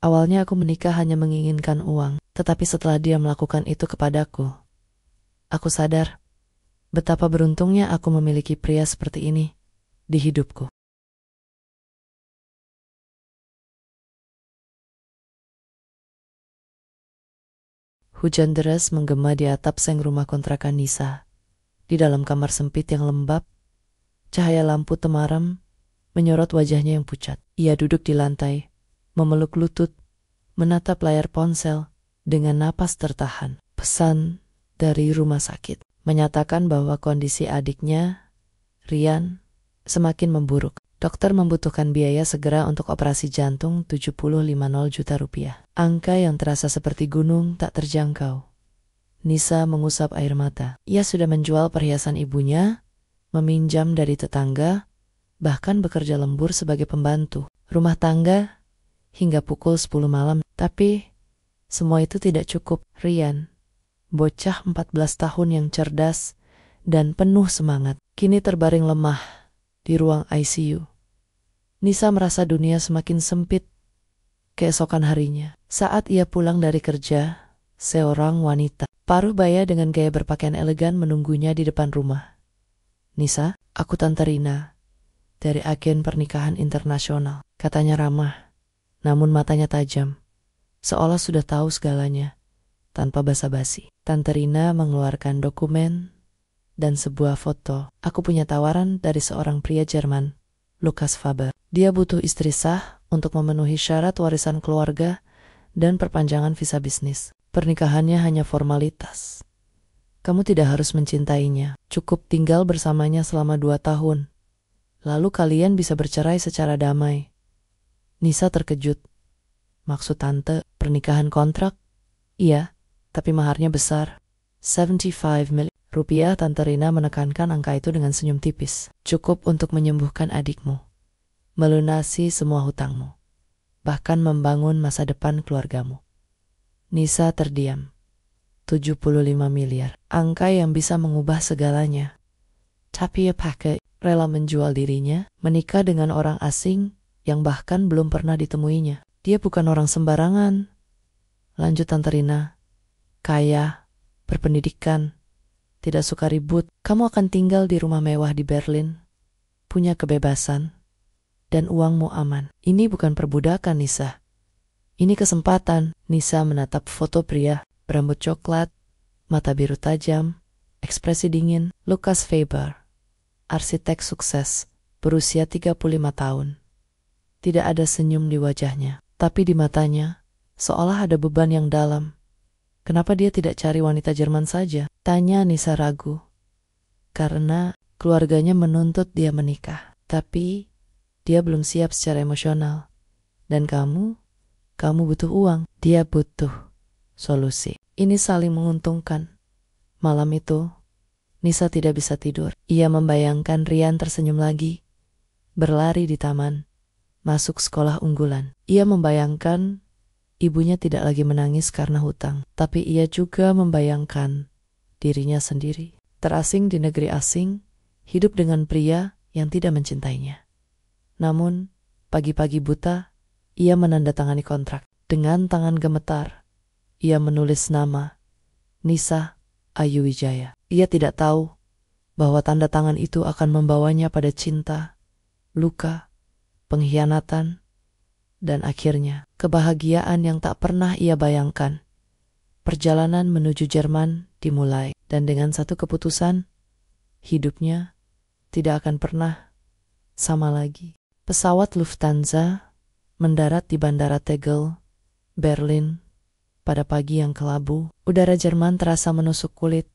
Awalnya aku menikah hanya menginginkan uang, tetapi setelah dia melakukan itu kepadaku, aku sadar betapa beruntungnya aku memiliki pria seperti ini di hidupku. Hujan deras menggema di atap seng rumah kontrakan Nisa. Di dalam kamar sempit yang lembab, cahaya lampu temaram menyorot wajahnya yang pucat. Ia duduk di lantai, memeluk lutut, menatap layar ponsel dengan napas tertahan. Pesan dari rumah sakit menyatakan bahwa kondisi adiknya, Rian, semakin memburuk. Dokter membutuhkan biaya segera untuk operasi jantung 70,50 juta rupiah. Angka yang terasa seperti gunung tak terjangkau. Nisa mengusap air mata. Ia sudah menjual perhiasan ibunya, meminjam dari tetangga, bahkan bekerja lembur sebagai pembantu rumah tangga hingga pukul 10 malam. Tapi semua itu tidak cukup. Rian, bocah 14 tahun yang cerdas dan penuh semangat, kini terbaring lemah di ruang ICU. Nisa merasa dunia semakin sempit. Keesokan harinya, saat ia pulang dari kerja, seorang wanita paruh baya dengan gaya berpakaian elegan menunggunya di depan rumah. "Nisa, aku Tante Rina, dari agen pernikahan internasional," katanya ramah, namun matanya tajam, seolah sudah tahu segalanya. Tanpa basa-basi, Tante Rina mengeluarkan dokumen dan sebuah foto. "Aku punya tawaran dari seorang pria Jerman, Lukas Faber. Dia butuh istri sah untuk memenuhi syarat warisan keluarga dan perpanjangan visa bisnis. Pernikahannya hanya formalitas. Kamu tidak harus mencintainya, cukup tinggal bersamanya selama 2 tahun. Lalu kalian bisa bercerai secara damai." Nisa terkejut. "Maksud tante, pernikahan kontrak?" "Iya, tapi maharnya besar. 75 miliar rupiah." Tante Rina menekankan angka itu dengan senyum tipis. "Cukup untuk menyembuhkan adikmu, melunasi semua hutangmu, bahkan membangun masa depan keluargamu." Nisa terdiam. 75 miliar, angka yang bisa mengubah segalanya. Tapi ia pakai rela menjual dirinya, menikah dengan orang asing yang bahkan belum pernah ditemuinya. "Dia bukan orang sembarangan," lanjut Tante Rina. "Kaya, berpendidikan, tidak suka ribut. Kamu akan tinggal di rumah mewah di Berlin, punya kebebasan, dan uangmu aman. Ini bukan perbudakan, Nisa. Ini kesempatan." Nisa menatap foto pria, berambut coklat, mata biru tajam, ekspresi dingin. Lukas Faber, arsitek sukses, berusia 35 tahun. Tidak ada senyum di wajahnya, tapi di matanya seolah ada beban yang dalam. "Kenapa dia tidak cari wanita Jerman saja?" tanya Nisa ragu. "Karena keluarganya menuntut dia menikah. Tapi dia belum siap secara emosional. Dan kamu butuh uang. Dia butuh solusi. Ini saling menguntungkan." Malam itu, Nisa tidak bisa tidur. Ia membayangkan Rian tersenyum lagi, berlari di taman, masuk sekolah unggulan. Ia membayangkan ibunya tidak lagi menangis karena hutang. Tapi ia juga membayangkan dirinya sendiri, terasing di negeri asing, hidup dengan pria yang tidak mencintainya. Namun, pagi-pagi buta, ia menandatangani kontrak. Dengan tangan gemetar, ia menulis nama Nisa Ayu Wijaya. Ia tidak tahu bahwa tanda tangan itu akan membawanya pada cinta, luka, pengkhianatan, dan akhirnya kebahagiaan yang tak pernah ia bayangkan. Perjalanan menuju Jerman dimulai, dan dengan satu keputusan, hidupnya tidak akan pernah sama lagi. Pesawat Lufthansa mendarat di Bandara Tegel, Berlin, pada pagi yang kelabu. Udara Jerman terasa menusuk kulit,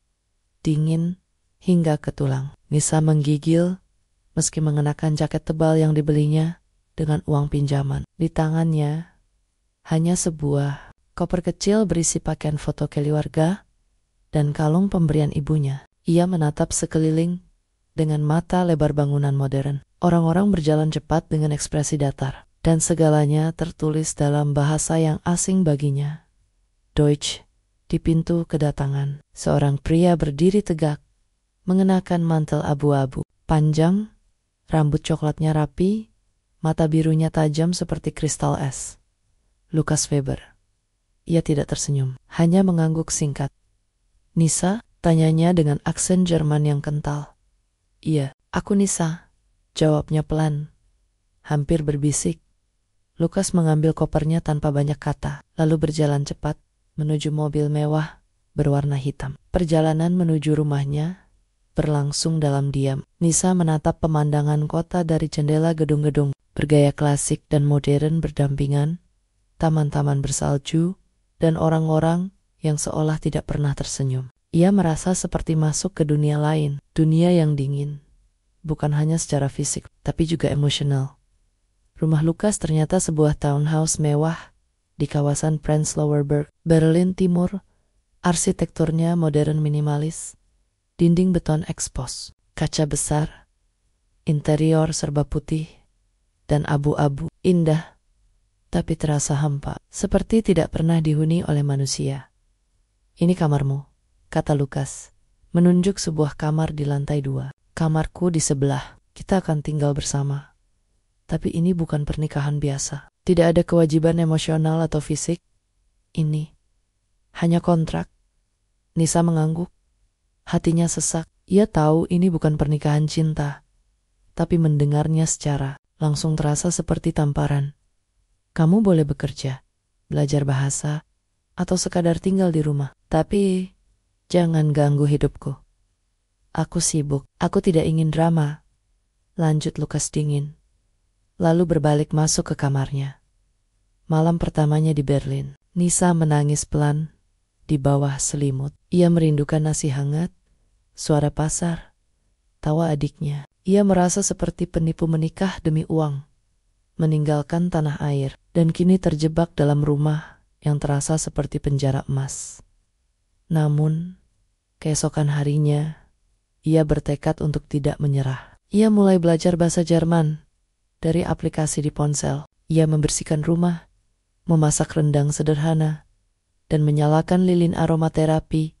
dingin hingga ke tulang. Nisa menggigil meski mengenakan jaket tebal yang dibelinya dengan uang pinjaman. Di tangannya hanya sebuah koper kecil berisi pakaian foto keluarga dan kalung pemberian ibunya. Ia menatap sekeliling dengan mata lebar bangunan modern. Orang-orang berjalan cepat dengan ekspresi datar, dan segalanya tertulis dalam bahasa yang asing baginya. Deutsch. Di pintu kedatangan, seorang pria berdiri tegak, mengenakan mantel abu-abu panjang, rambut coklatnya rapi, mata birunya tajam seperti kristal es. Lukas Weber. Ia tidak tersenyum, hanya mengangguk singkat. Nisa, tanyanya dengan aksen Jerman yang kental. Iya, aku Nisa, jawabnya pelan, hampir berbisik. Lukas mengambil kopernya tanpa banyak kata, lalu berjalan cepat menuju mobil mewah berwarna hitam. Perjalanan menuju rumahnya berlangsung dalam diam. Nisa menatap pemandangan kota dari jendela gedung-gedung bergaya klasik dan modern berdampingan, taman-taman bersalju, dan orang-orang yang seolah tidak pernah tersenyum. Ia merasa seperti masuk ke dunia lain, dunia yang dingin, bukan hanya secara fisik, tapi juga emosional. Rumah Lukas ternyata sebuah townhouse mewah di kawasan Prenzlauer Berg, Berlin Timur. Arsitekturnya modern minimalis, dinding beton ekspos, kaca besar, interior serba putih, dan abu-abu. Indah, tapi terasa hampa, seperti tidak pernah dihuni oleh manusia. Ini kamarmu, kata Lukas, menunjuk sebuah kamar di lantai 2. Kamarku di sebelah, kita akan tinggal bersama. Tapi ini bukan pernikahan biasa. Tidak ada kewajiban emosional atau fisik. Ini hanya kontrak. Nisa mengangguk. Hatinya sesak. Ia tahu ini bukan pernikahan cinta. Tapi mendengarnya secara langsung terasa seperti tamparan. Kamu boleh bekerja, belajar bahasa, atau sekadar tinggal di rumah. Tapi jangan ganggu hidupku. Aku sibuk. Aku tidak ingin drama. Lanjut Lukas dingin. Lalu berbalik masuk ke kamarnya. Malam pertamanya di Berlin. Nisa menangis pelan di bawah selimut. Ia merindukan nasi hangat, suara pasar, tawa adiknya. Ia merasa seperti penipu menikah demi uang, meninggalkan tanah air, dan kini terjebak dalam rumah yang terasa seperti penjara emas. Namun, keesokan harinya, ia bertekad untuk tidak menyerah. Ia mulai belajar bahasa Jerman dari aplikasi di ponsel. Ia membersihkan rumah, memasak rendang sederhana, dan menyalakan lilin aromaterapi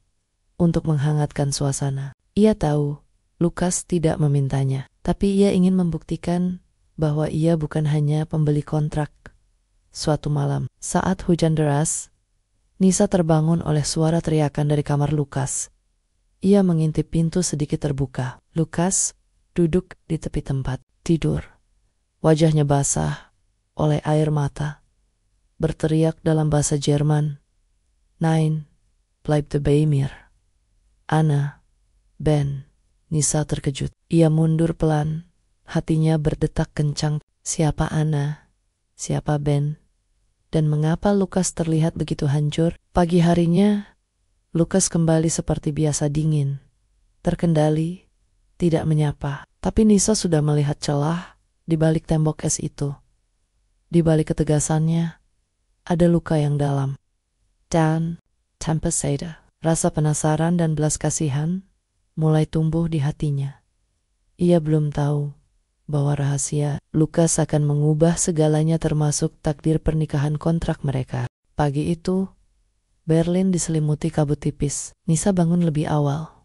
untuk menghangatkan suasana. Ia tahu Lukas tidak memintanya, tapi ia ingin membuktikan bahwa ia bukan hanya pembeli kontrak. Suatu malam, saat hujan deras, Nisa terbangun oleh suara teriakan dari kamar Lukas. Ia mengintip pintu sedikit terbuka. Lukas duduk di tepi tempat tidur. Wajahnya basah oleh air mata. Berteriak dalam bahasa Jerman. Nein, bleibte bei mir. Anna, Ben. Nisa terkejut. Ia mundur pelan. Hatinya berdetak kencang. Siapa Anna? Siapa Ben? Dan mengapa Lukas terlihat begitu hancur? Pagi harinya, Lukas kembali seperti biasa dingin, terkendali, tidak menyapa. Tapi Nisa sudah melihat celah di balik tembok es itu. Di balik ketegasannya, ada luka yang dalam. Dan tanpa sadar, rasa penasaran dan belas kasihan mulai tumbuh di hatinya. Ia belum tahu bahwa rahasia Lukas akan mengubah segalanya termasuk takdir pernikahan kontrak mereka. Pagi itu, Berlin diselimuti kabut tipis. Nisa bangun lebih awal.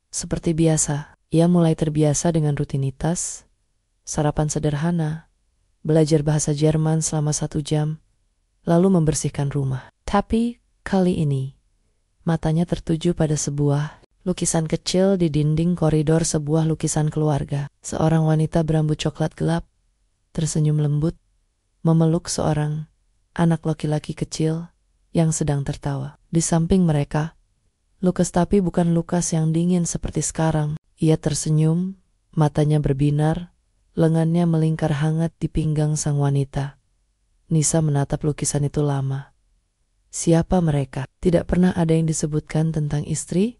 Seperti biasa, ia mulai terbiasa dengan rutinitas, sarapan sederhana, belajar bahasa Jerman selama 1 jam, lalu membersihkan rumah. Tapi kali ini, matanya tertuju pada sebuah lukisan kecil di dinding koridor, sebuah lukisan keluarga. Seorang wanita berambut coklat gelap, tersenyum lembut, memeluk seorang anak laki-laki kecil yang sedang tertawa. Di samping mereka, Lukas, tapi bukan Lukas yang dingin seperti sekarang. Ia tersenyum, matanya berbinar, lengannya melingkar hangat di pinggang sang wanita. Nisa menatap lukisan itu lama. Siapa mereka? Tidak pernah ada yang disebutkan tentang istri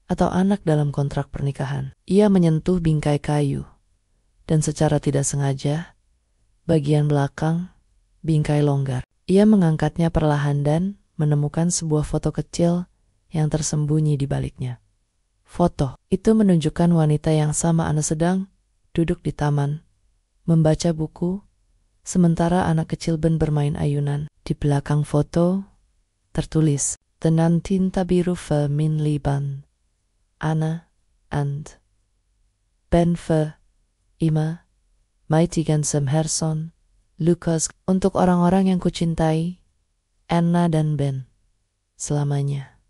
atau anak dalam kontrak pernikahan. Ia menyentuh bingkai kayu, dan secara tidak sengaja, bagian belakang bingkai longgar. Ia mengangkatnya perlahan dan menemukan sebuah foto kecil yang tersembunyi di baliknya. Foto itu menunjukkan wanita yang sama Anna sedang duduk di taman, membaca buku, sementara anak kecil Ben bermain ayunan. Di belakang foto tertulis, "Den Tinta biru für min Lieben, Anna and Ben für immer, Mighty Gansem Herson, Lukas." Untuk orang-orang yang kucintai, Anna dan Ben. Selamanya.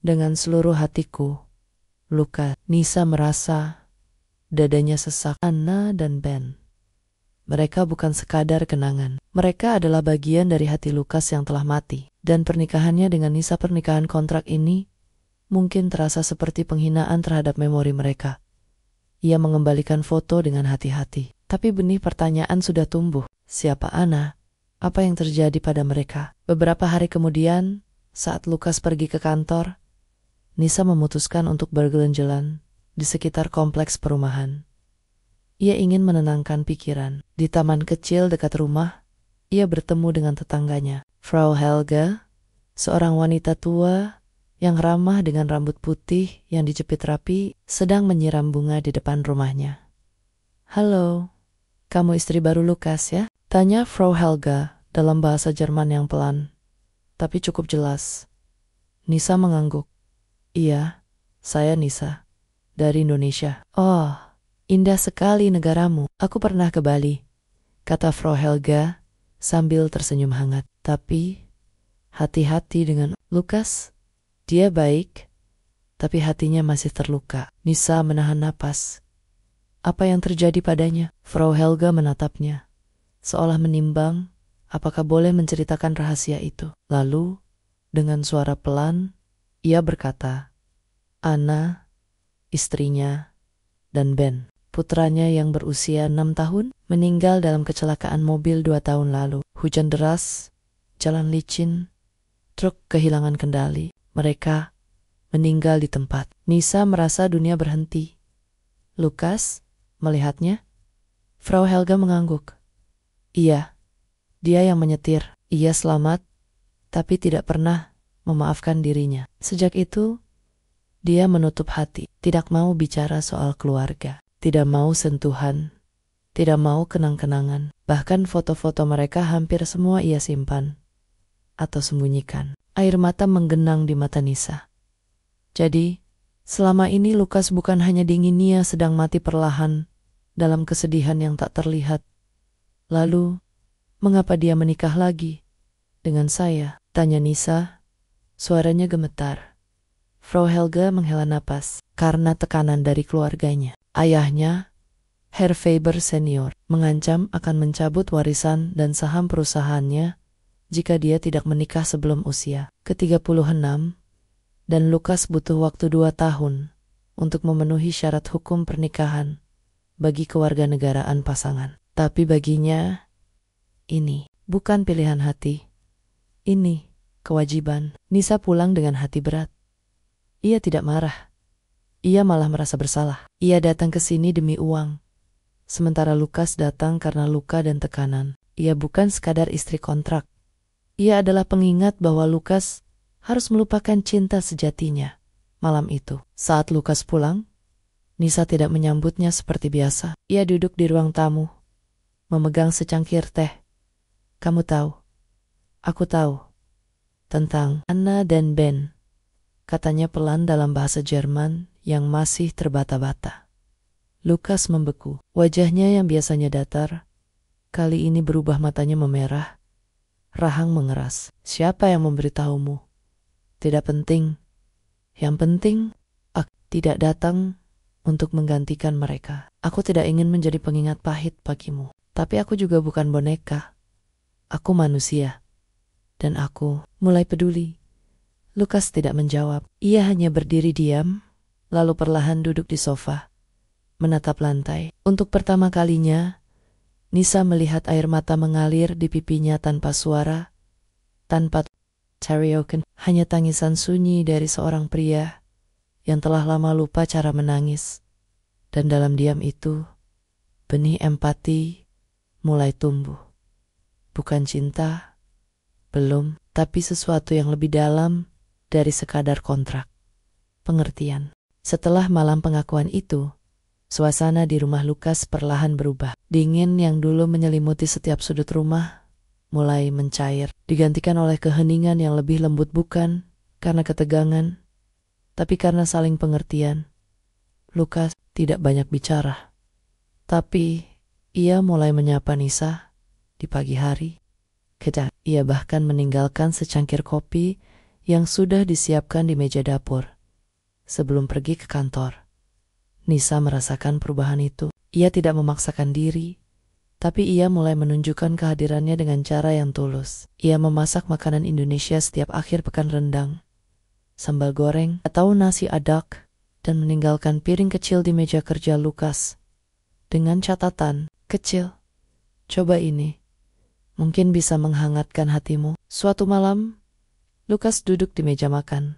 Dengan seluruh hatiku, Lukas. Nisa merasa dadanya sesak. Anna dan Ben. Mereka bukan sekadar kenangan. Mereka adalah bagian dari hati Lukas yang telah mati. Dan pernikahannya dengan Nisa, pernikahan kontrak ini, mungkin terasa seperti penghinaan terhadap memori mereka. Ia mengembalikan foto dengan hati-hati. Tapi benih pertanyaan sudah tumbuh. Siapa Anna? Apa yang terjadi pada mereka? Beberapa hari kemudian, saat Lukas pergi ke kantor, Nisa memutuskan untuk bergelanjalan di sekitar kompleks perumahan. Ia ingin menenangkan pikiran. Di taman kecil dekat rumah, ia bertemu dengan tetangganya, Frau Helga, seorang wanita tua yang ramah dengan rambut putih yang dijepit rapi, sedang menyiram bunga di depan rumahnya. "Halo, kamu istri baru Lukas ya?" tanya Frau Helga dalam bahasa Jerman yang pelan, tapi cukup jelas. Nisa mengangguk. "Iya, saya Nisa, dari Indonesia." "Oh, indah sekali negaramu. Aku pernah ke Bali," kata Frau Helga sambil tersenyum hangat. "Tapi hati-hati dengan Lukas. Dia baik, tapi hatinya masih terluka." Nisa menahan napas. Apa yang terjadi padanya? Frau Helga menatapnya, seolah menimbang apakah boleh menceritakan rahasia itu. Lalu, dengan suara pelan, ia berkata, "Anna, istrinya, dan Ben, putranya yang berusia 6 tahun, meninggal dalam kecelakaan mobil 2 tahun lalu. Hujan deras, jalan licin, truk kehilangan kendali. Mereka meninggal di tempat." Nisa merasa dunia berhenti. "Lukas melihatnya?" Frau Helga mengangguk. "Iya, dia yang menyetir. Ia selamat, tapi tidak pernah memaafkan dirinya. Sejak itu, dia menutup hati, tidak mau bicara soal keluarga, tidak mau sentuhan, tidak mau kenang-kenangan. Bahkan foto-foto mereka hampir semua ia simpan atau sembunyikan." Air mata menggenang di mata Nisa. Jadi, selama ini Lukas bukan hanya dinginnya sedang mati perlahan dalam kesedihan yang tak terlihat. Lalu, mengapa dia menikah lagi dengan saya? Tanya Nisa. Suaranya gemetar. Frau Helga menghela napas karena tekanan dari keluarganya. Ayahnya, Herr Faber Senior, mengancam akan mencabut warisan dan saham perusahaannya jika dia tidak menikah sebelum usia ke-36, dan Lukas butuh waktu 2 tahun untuk memenuhi syarat hukum pernikahan bagi kewarganegaraan pasangan. Tapi baginya, ini bukan pilihan hati. Ini kewajiban. Nisa pulang dengan hati berat. Ia tidak marah. Ia malah merasa bersalah. Ia datang ke sini demi uang, sementara Lukas datang karena luka dan tekanan. Ia bukan sekadar istri kontrak. Ia adalah pengingat bahwa Lukas harus melupakan cinta sejatinya. Malam itu, saat Lukas pulang, Nisa tidak menyambutnya seperti biasa. Ia duduk di ruang tamu, memegang secangkir teh. "Kamu tahu, aku tahu tentang Anna dan Ben," katanya pelan dalam bahasa Jerman yang masih terbata-bata. Lukas membeku. Wajahnya yang biasanya datar, kali ini berubah, matanya memerah, rahang mengeras. "Siapa yang memberitahumu?" "Tidak penting. Yang penting, aku tidak datang untuk menggantikan mereka. Aku tidak ingin menjadi pengingat pahit bagimu. Tapi aku juga bukan boneka. Aku manusia. Dan aku mulai peduli." Lukas tidak menjawab. Ia hanya berdiri diam, lalu perlahan duduk di sofa, menatap lantai. Untuk pertama kalinya, Nisa melihat air mata mengalir di pipinya tanpa suara, tanpa karaoke, hanya tangisan sunyi dari seorang pria yang telah lama lupa cara menangis. Dan dalam diam itu, benih empati mulai tumbuh. Bukan cinta, belum, tapi sesuatu yang lebih dalam dari sekadar kontrak. Pengertian. Setelah malam pengakuan itu, suasana di rumah Lukas perlahan berubah. Dingin yang dulu menyelimuti setiap sudut rumah mulai mencair, digantikan oleh keheningan yang lebih lembut, bukan karena ketegangan, tapi karena saling pengertian. Lukas tidak banyak bicara, tapi ia mulai menyapa Nisa di pagi hari, Ia bahkan meninggalkan secangkir kopi yang sudah disiapkan di meja dapur. Sebelum pergi ke kantor, Nisa merasakan perubahan itu. Ia tidak memaksakan diri, tapi ia mulai menunjukkan kehadirannya dengan cara yang tulus. Ia memasak makanan Indonesia setiap akhir pekan, rendang, sambal goreng, atau nasi adak, dan meninggalkan piring kecil di meja kerja Lukas. Dengan catatan, kecil, coba ini, mungkin bisa menghangatkan hatimu. Suatu malam, Lukas duduk di meja makan,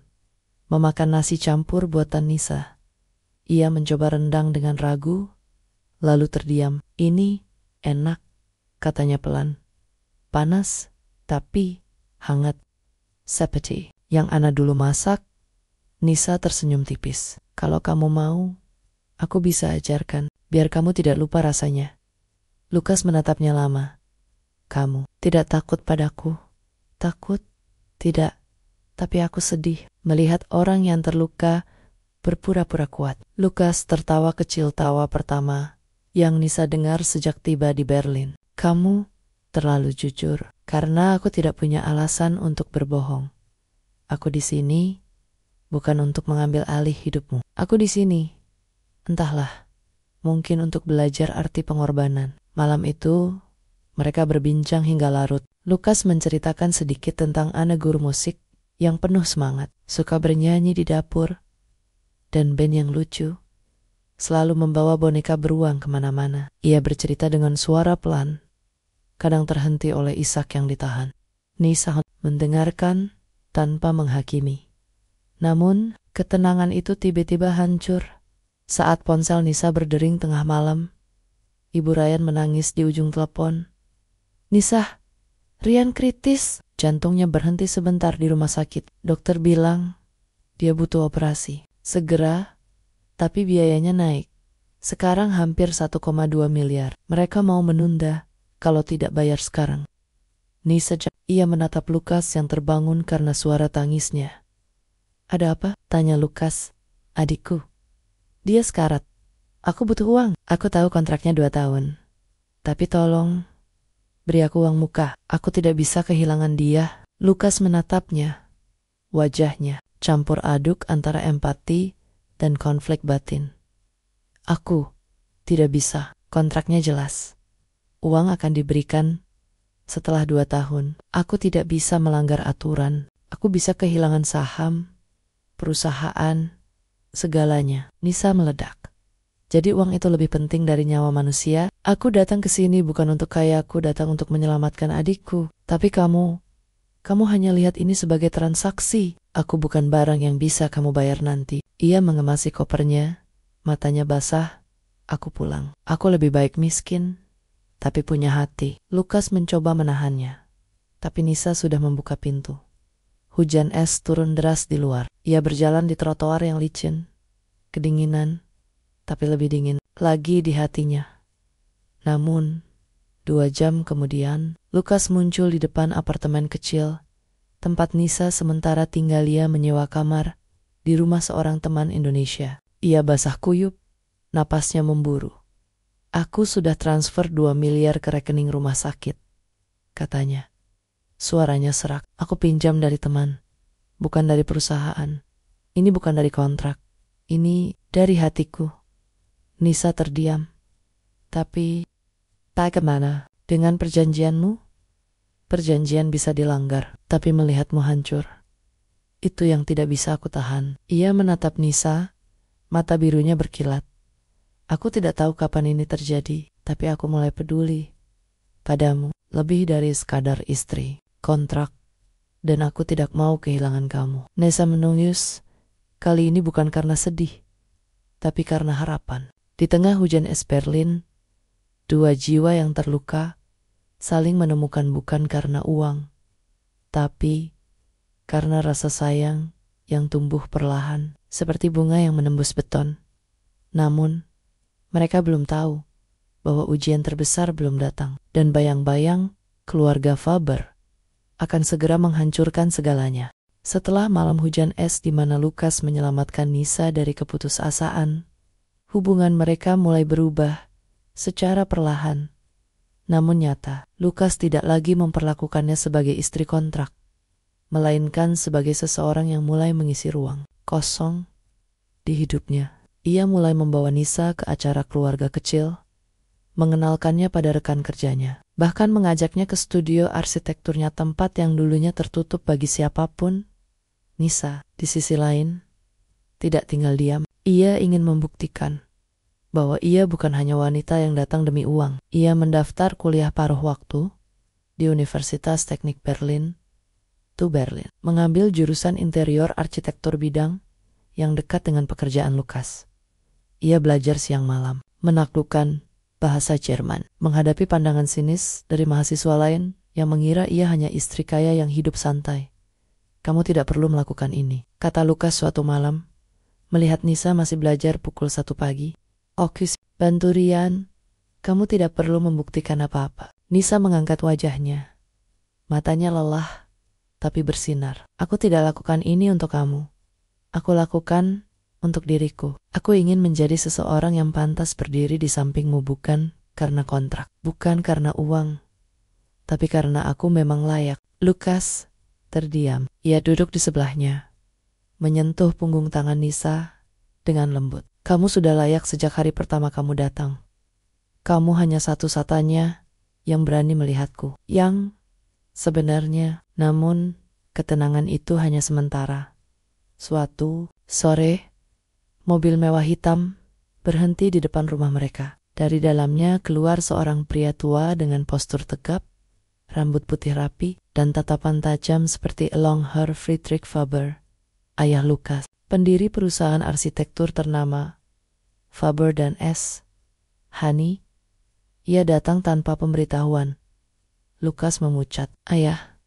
memakan nasi campur buatan Nisa. Ia mencoba rendang dengan ragu, lalu terdiam. Ini enak, katanya pelan. Panas, tapi hangat. Seperti yang Ana dulu masak. Nisa tersenyum tipis. Kalau kamu mau, aku bisa ajarkan, biar kamu tidak lupa rasanya. Lukas menatapnya lama. Kamu tidak takut padaku? Takut? Tidak, tapi aku sedih melihat orang yang terluka berpura-pura kuat. Lukas tertawa kecil, tawa pertama yang Nisa dengar sejak tiba di Berlin. Kamu terlalu jujur, karena aku tidak punya alasan untuk berbohong. Aku di sini bukan untuk mengambil alih hidupmu. Aku di sini, entahlah, mungkin untuk belajar arti pengorbanan. Malam itu, mereka berbincang hingga larut. Lukas menceritakan sedikit tentang Ana, guru musik yang penuh semangat, suka bernyanyi di dapur, dan band yang lucu, selalu membawa boneka beruang kemana-mana. Ia bercerita dengan suara pelan, kadang terhenti oleh isak yang ditahan. Nisa mendengarkan tanpa menghakimi. Namun, ketenangan itu tiba-tiba hancur saat ponsel Nisa berdering tengah malam. Ibu Ryan menangis di ujung telepon. Nisa, Rian kritis. Jantungnya berhenti sebentar di rumah sakit. Dokter bilang dia butuh operasi segera, tapi biayanya naik. Sekarang hampir 1,2 miliar. Mereka mau menunda kalau tidak bayar sekarang. Nisa, ia menatap Lukas yang terbangun karena suara tangisnya. Ada apa? Tanya Lukas. Adikku. Dia sekarat. Aku butuh uang. Aku tahu kontraknya 2 tahun. Tapi tolong, beri aku uang muka. Aku tidak bisa kehilangan dia. Lukas menatapnya. Wajahnya campur aduk antara empati dan konflik batin. Aku tidak bisa. Kontraknya jelas. Uang akan diberikan setelah 2 tahun. Aku tidak bisa melanggar aturan. Aku bisa kehilangan saham, perusahaan, segalanya. Nisa meledak. Jadi uang itu lebih penting dari nyawa manusia? Aku datang ke sini bukan untuk kaya, aku datang untuk menyelamatkan adikku. Tapi kamu hanya lihat ini sebagai transaksi. Aku bukan barang yang bisa kamu bayar nanti. Ia mengemasi kopernya, matanya basah. Aku pulang. Aku lebih baik miskin, tapi punya hati. Lukas mencoba menahannya, tapi Nisa sudah membuka pintu. Hujan es turun deras di luar. Ia berjalan di trotoar yang licin, kedinginan, tapi lebih dingin lagi di hatinya. Namun, 2 jam kemudian, Lukas muncul di depan apartemen kecil, tempat Nisa sementara tinggal. Ia menyewa kamar di rumah seorang teman Indonesia. Ia basah kuyup, napasnya memburu. Aku sudah transfer 2 miliar ke rekening rumah sakit, katanya. Suaranya serak. Aku pinjam dari teman, bukan dari perusahaan. Ini bukan dari kontrak. Ini dari hatiku. Nisa terdiam. Tapi, bagaimana dengan perjanjianmu? Perjanjian bisa dilanggar, tapi melihatmu hancur, itu yang tidak bisa aku tahan. Ia menatap Nisa, mata birunya berkilat. Aku tidak tahu kapan ini terjadi, tapi aku mulai peduli padamu lebih dari sekadar istri, kontrak, dan aku tidak mau kehilangan kamu. Nisa menangis, kali ini bukan karena sedih, tapi karena harapan. Di tengah hujan es Berlin, 2 jiwa yang terluka saling menemukan bukan karena uang, tapi karena rasa sayang yang tumbuh perlahan, seperti bunga yang menembus beton. Namun, mereka belum tahu bahwa ujian terbesar belum datang, dan bayang-bayang keluarga Faber akan segera menghancurkan segalanya. Setelah malam hujan es di mana Lukas menyelamatkan Nisa dari keputusasaan, hubungan mereka mulai berubah secara perlahan. namun nyata. Lukas tidak lagi memperlakukannya sebagai istri kontrak, melainkan sebagai seseorang yang mulai mengisi ruang kosong di hidupnya. Ia mulai membawa Nisa ke acara keluarga kecil, mengenalkannya pada rekan kerjanya, bahkan mengajaknya ke studio arsitekturnya, tempat yang dulunya tertutup bagi siapapun. Nisa, di sisi lain, tidak tinggal diam. Ia ingin membuktikan bahwa ia bukan hanya wanita yang datang demi uang. Ia mendaftar kuliah paruh waktu di Universitas Teknik Berlin, Berlin, mengambil jurusan interior arsitektur, bidang yang dekat dengan pekerjaan Lukas. Ia belajar siang malam, menaklukkan bahasa Jerman, menghadapi pandangan sinis dari mahasiswa lain yang mengira ia hanya istri kaya yang hidup santai. "Kamu tidak perlu melakukan ini," kata Lukas suatu malam, melihat Nisa masih belajar pukul 1 pagi. "Okus, bantu Rian. Kamu tidak perlu membuktikan apa-apa." Nisa mengangkat wajahnya. Matanya lelah, tapi bersinar. "Aku tidak lakukan ini untuk kamu. Aku lakukan untuk diriku. Aku ingin menjadi seseorang yang pantas berdiri di sampingmu, bukan karena kontrak, bukan karena uang, tapi karena aku memang layak." Lukas terdiam. Ia duduk di sebelahnya, menyentuh punggung tangan Nisa dengan lembut. "Kamu sudah layak sejak hari pertama kamu datang. Kamu hanya satu-satunya yang berani melihatku, yang sebenarnya." Namun, ketenangan itu hanya sementara. Suatu sore, mobil mewah hitam berhenti di depan rumah mereka. Dari dalamnya keluar seorang pria tua dengan postur tegap, rambut putih rapi, dan tatapan tajam seperti Elongher Friedrich Faber, ayah Lukas, pendiri perusahaan arsitektur ternama Faber dan S. Hani. Ia datang tanpa pemberitahuan. Lukas memucat. "Ayah,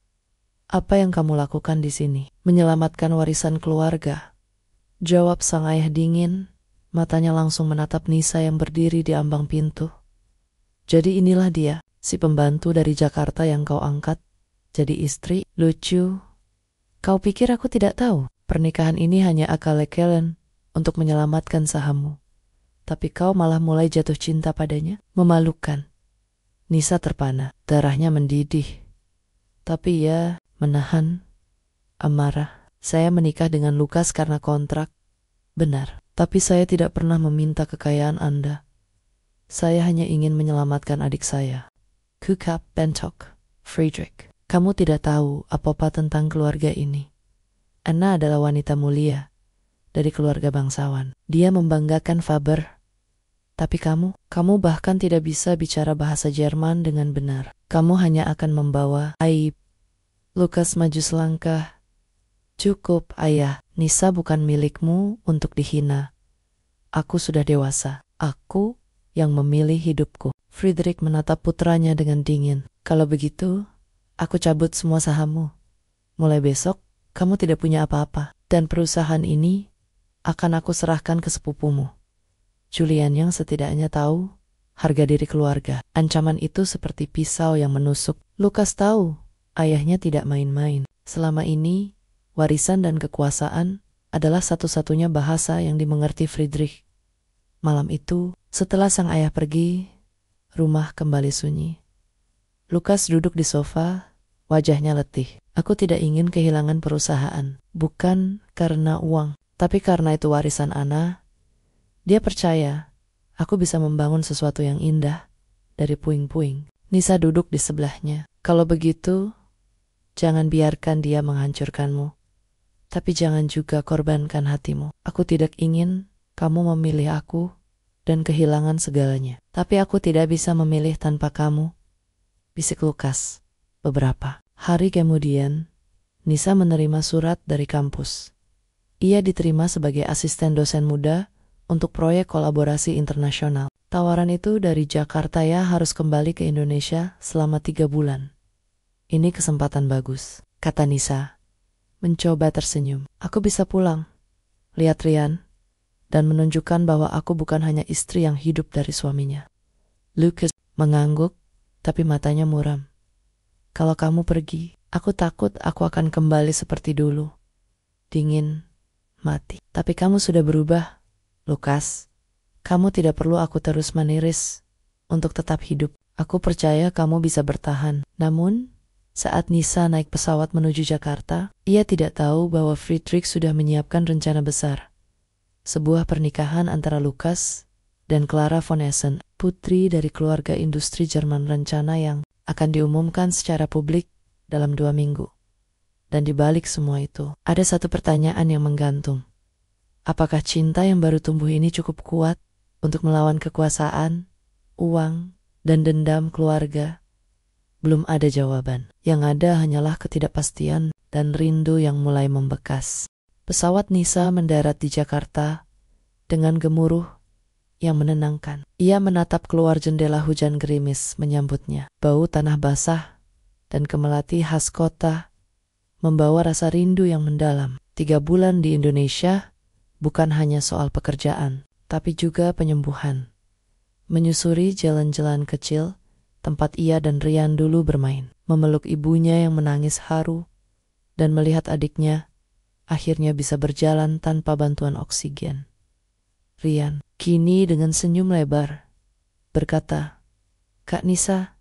apa yang kamu lakukan di sini?" "Menyelamatkan warisan keluarga," jawab sang ayah dingin. Matanya langsung menatap Nisa yang berdiri di ambang pintu. "Jadi inilah dia, si pembantu dari Jakarta yang kau angkat jadi istri? Lucu. Kau pikir aku tidak tahu? Pernikahan ini hanya akal-akalan untuk menyelamatkan sahammu. Tapi kau malah mulai jatuh cinta padanya? Memalukan." Nisa terpana, darahnya mendidih. Tapi ia menahan amarah. "Saya menikah dengan Lukas karena kontrak. Benar. Tapi saya tidak pernah meminta kekayaan Anda. Saya hanya ingin menyelamatkan adik saya. Kukap Bentok, Friedrich. Kamu tidak tahu apa-apa tentang keluarga ini. Anna adalah wanita mulia dari keluarga bangsawan. Dia membanggakan Faber. Tapi kamu bahkan tidak bisa bicara bahasa Jerman dengan benar. Kamu hanya akan membawa aib." Lukas maju selangkah. "Cukup, ayah. Nisa bukan milikmu untuk dihina. Aku sudah dewasa. Aku yang memilih hidupku." Friedrich menatap putranya dengan dingin. "Kalau begitu, aku cabut semua sahammu. Mulai besok, kamu tidak punya apa-apa. Dan perusahaan ini akan aku serahkan ke sepupumu, Julian, yang setidaknya tahu harga diri keluarga." Ancaman itu seperti pisau yang menusuk. Lukas tahu ayahnya tidak main-main. Selama ini, warisan dan kekuasaan adalah satu-satunya bahasa yang dimengerti Friedrich. Malam itu, setelah sang ayah pergi, rumah kembali sunyi. Lukas duduk di sofa, wajahnya letih. "Aku tidak ingin kehilangan perusahaan, bukan karena uang, tapi karena itu warisan Anna. Dia percaya aku bisa membangun sesuatu yang indah dari puing-puing." Nisa duduk di sebelahnya. "Kalau begitu, jangan biarkan dia menghancurkanmu. Tapi jangan juga korbankan hatimu. Aku tidak ingin kamu memilih aku dan kehilangan segalanya. Tapi aku tidak bisa memilih tanpa kamu," bisik Lukas. Beberapa hari kemudian, Nisa menerima surat dari kampus. Ia diterima sebagai asisten dosen muda untuk proyek kolaborasi internasional. Tawaran itu dari Jakarta. Ya harus kembali ke Indonesia selama 3 bulan. "Ini kesempatan bagus," kata Nisa, mencoba tersenyum. "Aku bisa pulang, lihat Rian, dan menunjukkan bahwa aku bukan hanya istri yang hidup dari suaminya." Lukas mengangguk, tapi matanya muram. "Kalau kamu pergi, aku takut aku akan kembali seperti dulu. Dingin, mati. Tapi kamu sudah berubah, Lukas. Kamu tidak perlu aku terus meniris untuk tetap hidup. Aku percaya kamu bisa bertahan. Namun, saat Nisa naik pesawat menuju Jakarta, ia tidak tahu bahwa Friedrich sudah menyiapkan rencana besar. Sebuah pernikahan antara Lukas dan Clara von Essen, putri dari keluarga industri Jerman, rencana yang akan diumumkan secara publik dalam 2 minggu. Dan di balik semua itu, ada satu pertanyaan yang menggantung. Apakah cinta yang baru tumbuh ini cukup kuat untuk melawan kekuasaan, uang, dan dendam keluarga? Belum ada jawaban. Yang ada hanyalah ketidakpastian dan rindu yang mulai membekas. Pesawat Nisa mendarat di Jakarta dengan gemuruh yang menenangkan. Ia menatap keluar jendela, hujan gerimis menyambutnya. Bau tanah basah dan kemelati khas kota membawa rasa rindu yang mendalam. 3 bulan di Indonesia bukan hanya soal pekerjaan, tapi juga penyembuhan. Menyusuri jalan-jalan kecil tempat ia dan Rian dulu bermain, memeluk ibunya yang menangis haru, dan melihat adiknya akhirnya bisa berjalan tanpa bantuan oksigen. Rian, kini dengan senyum lebar, berkata, "Kak Nisa,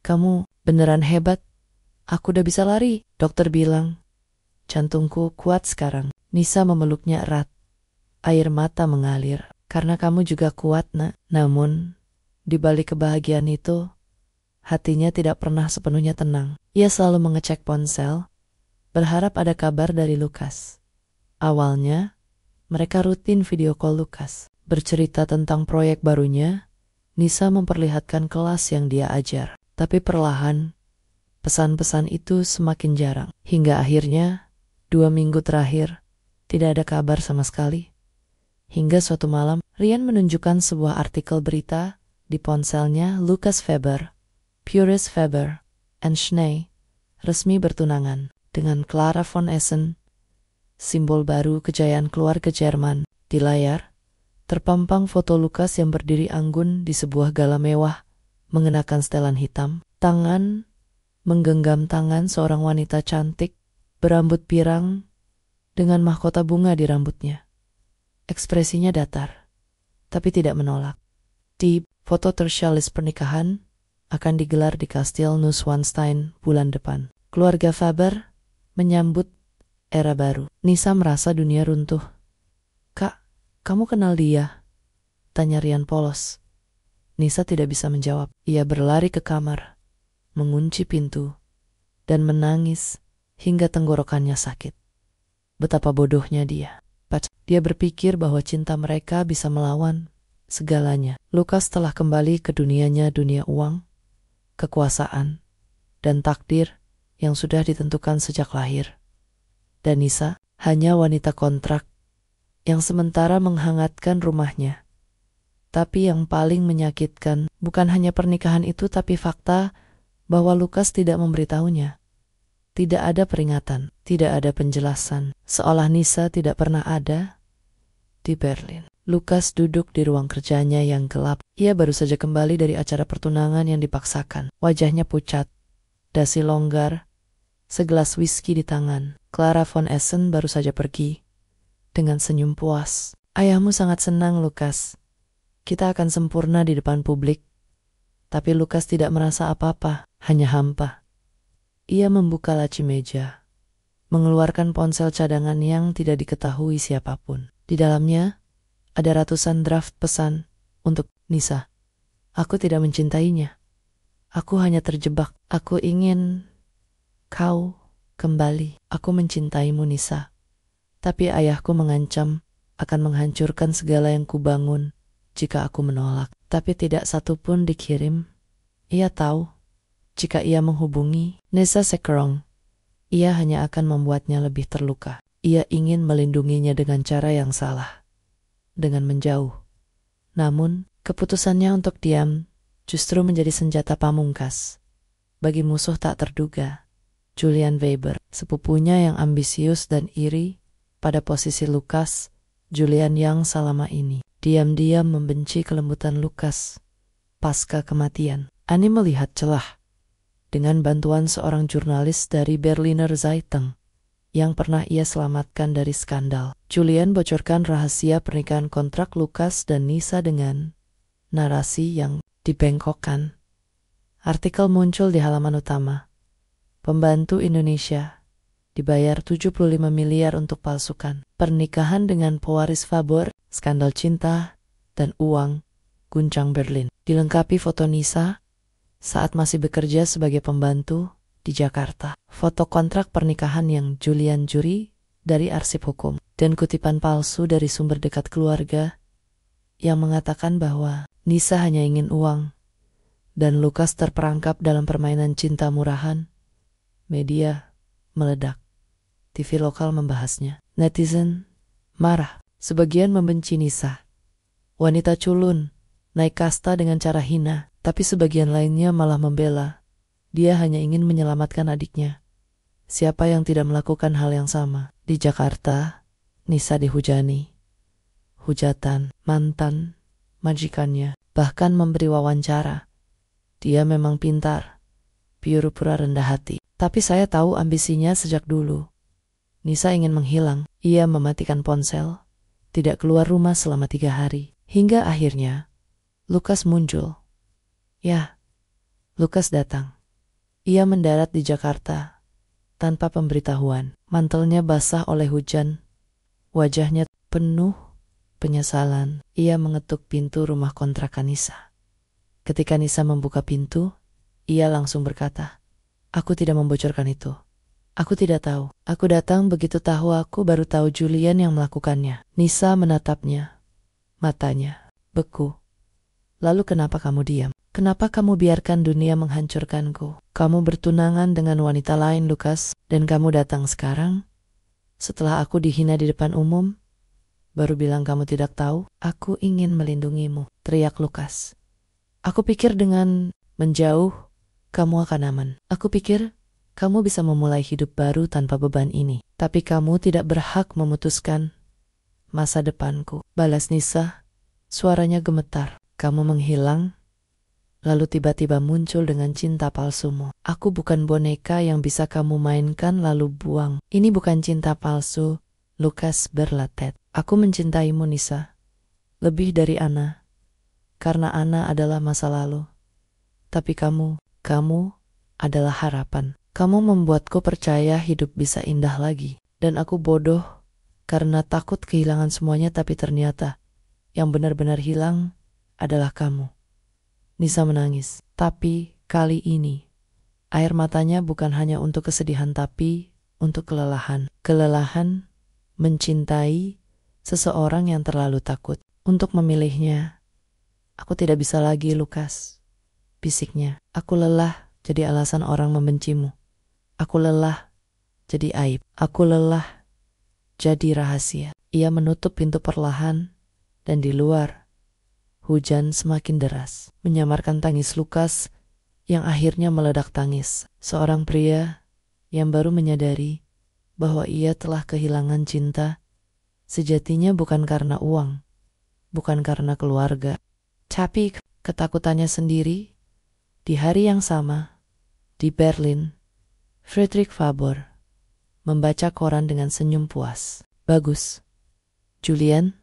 kamu beneran hebat. Aku udah bisa lari. Dokter bilang, jantungku kuat sekarang." Nisa memeluknya erat. Air mata mengalir. "Karena kamu juga kuat, Nak." Namun, di balik kebahagiaan itu, hatinya tidak pernah sepenuhnya tenang. Ia selalu mengecek ponsel, berharap ada kabar dari Lukas. Awalnya, mereka rutin video call Lukas. Bercerita tentang proyek barunya, Nisa memperlihatkan kelas yang dia ajar. Tapi perlahan, pesan-pesan itu semakin jarang. Hingga akhirnya, 2 minggu terakhir, tidak ada kabar sama sekali. Hingga suatu malam, Rian menunjukkan sebuah artikel berita di ponselnya. Lukas Weber, Puris Weber, and Schnee resmi bertunangan dengan Clara von Essen, simbol baru kejayaan keluarga Jerman. Di layar, terpampang foto Lukas yang berdiri anggun di sebuah gala mewah, mengenakan setelan hitam. Tangan menggenggam tangan seorang wanita cantik, berambut pirang, dengan mahkota bunga di rambutnya. Ekspresinya datar, tapi tidak menolak. Di foto tertulis pernikahan akan digelar di Kastil Neuschwanstein bulan depan. Keluarga Faber menyambut era baru. Nisa merasa dunia runtuh. "Kak, kamu kenal dia?" tanya Rian polos. Nisa tidak bisa menjawab. Ia berlari ke kamar, mengunci pintu, dan menangis hingga tenggorokannya sakit. Betapa bodohnya dia. Dia berpikir bahwa cinta mereka bisa melawan segalanya. Lukas telah kembali ke dunianya, dunia uang, kekuasaan, dan takdir yang sudah ditentukan sejak lahir. Dan Nisa hanya wanita kontrak yang sementara menghangatkan rumahnya. Tapi yang paling menyakitkan bukan hanya pernikahan itu, tapi fakta bahwa Lukas tidak memberitahunya. Tidak ada peringatan, tidak ada penjelasan, seolah Nisa tidak pernah ada di Berlin. Lukas duduk di ruang kerjanya yang gelap. Ia baru saja kembali dari acara pertunangan yang dipaksakan. Wajahnya pucat, dasi longgar, segelas whisky di tangan. Clara von Essen baru saja pergi dengan senyum puas. "Ayahmu sangat senang, Lukas. Kita akan sempurna di depan publik." Tapi Lukas tidak merasa apa-apa, hanya hampa. Ia membuka laci meja, mengeluarkan ponsel cadangan yang tidak diketahui siapapun. Di dalamnya ada ratusan draft pesan untuk Nisa. "Aku tidak mencintainya. Aku hanya terjebak. Aku ingin kau kembali. Aku mencintaimu, Nisa. Tapi ayahku mengancam akan menghancurkan segala yang kubangun jika aku menolak. Tapi tidak satu pun dikirim. Ia tahu, jika ia menghubungi Nisa Sekerong, ia hanya akan membuatnya lebih terluka. Ia ingin melindunginya dengan cara yang salah, dengan menjauh. Namun, keputusannya untuk diam justru menjadi senjata pamungkas bagi musuh tak terduga, Julian Weber, sepupunya yang ambisius dan iri. Pada posisi Lukas, Julian yang selama ini diam-diam membenci kelembutan Lukas pasca kematian. Ani melihat celah. Dengan bantuan seorang jurnalis dari Berliner Zeitung yang pernah ia selamatkan dari skandal, Julian bocorkan rahasia pernikahan kontrak Lukas dan Nisa dengan narasi yang dibengkokkan Artikel muncul di halaman utama. Pembantu Indonesia dibayar 75 miliar untuk palsukan. Pernikahan dengan pewaris Faber, skandal cinta, dan uang guncang Berlin. Dilengkapi foto Nisa saat masih bekerja sebagai pembantu di Jakarta. Foto kontrak pernikahan yang Julian Juri dari arsip hukum. Dan kutipan palsu dari sumber dekat keluarga yang mengatakan bahwa Nisa hanya ingin uang dan Lukas terperangkap dalam permainan cinta murahan. Media meledak. TV lokal membahasnya. Netizen marah. Sebagian membenci Nisa. Wanita culun, naik kasta dengan cara hina. Tapi sebagian lainnya malah membela. Dia hanya ingin menyelamatkan adiknya. Siapa yang tidak melakukan hal yang sama? Di Jakarta, Nisa dihujani. Hujatan, mantan, majikannya, bahkan memberi wawancara. Dia memang pintar, pura-pura rendah hati. Tapi saya tahu ambisinya sejak dulu. Nisa ingin menghilang. Ia mematikan ponsel, tidak keluar rumah selama 3 hari. Hingga akhirnya, Lukas muncul. Ya, Lukas datang. Ia mendarat di Jakarta tanpa pemberitahuan. Mantelnya basah oleh hujan. Wajahnya penuh penyesalan. Ia mengetuk pintu rumah kontrakan Nisa. Ketika Nisa membuka pintu, ia langsung berkata, "Aku tidak membocorkan itu. Aku tidak tahu. Aku datang begitu tahu aku baru tahu Julian yang melakukannya." Nisa menatapnya. Matanya beku. "Lalu kenapa kamu diam? Kenapa kamu biarkan dunia menghancurkanku? Kamu bertunangan dengan wanita lain, Lukas, dan kamu datang sekarang? Setelah aku dihina di depan umum, baru bilang kamu tidak tahu? Aku ingin melindungimu," teriak Lukas. "Aku pikir dengan menjauh, kamu akan aman. Aku pikir kamu bisa memulai hidup baru tanpa beban ini. Tapi kamu tidak berhak memutuskan masa depanku," balas Nisa. Suaranya gemetar. "Kamu menghilang, lalu tiba-tiba muncul dengan cinta palsumu. Aku bukan boneka yang bisa kamu mainkan lalu buang. Ini bukan cinta palsu," Lukas berlatet. "Aku mencintaimu, Nisa. Lebih dari Ana. Karena Ana adalah masa lalu. Tapi kamu adalah harapan. Kamu membuatku percaya hidup bisa indah lagi. Dan aku bodoh karena takut kehilangan semuanya, tapi ternyata yang benar-benar hilang adalah kamu." Nisa menangis. Tapi kali ini, air matanya bukan hanya untuk kesedihan tapi untuk kelelahan. Kelelahan mencintai seseorang yang terlalu takut untuk memilihnya. "Aku tidak bisa lagi, Lukas," bisiknya. "Aku lelah jadi alasan orang membencimu. Aku lelah jadi aib. Aku lelah jadi rahasia." Ia menutup pintu perlahan, dan di luar, hujan semakin deras, menyamarkan tangis Lukas yang akhirnya meledak tangis. Seorang pria yang baru menyadari bahwa ia telah kehilangan cinta sejatinya bukan karena uang, bukan karena keluarga, tapi ketakutannya sendiri. Di hari yang sama, di Berlin, Friedrich Faber membaca koran dengan senyum puas. "Bagus, Julian,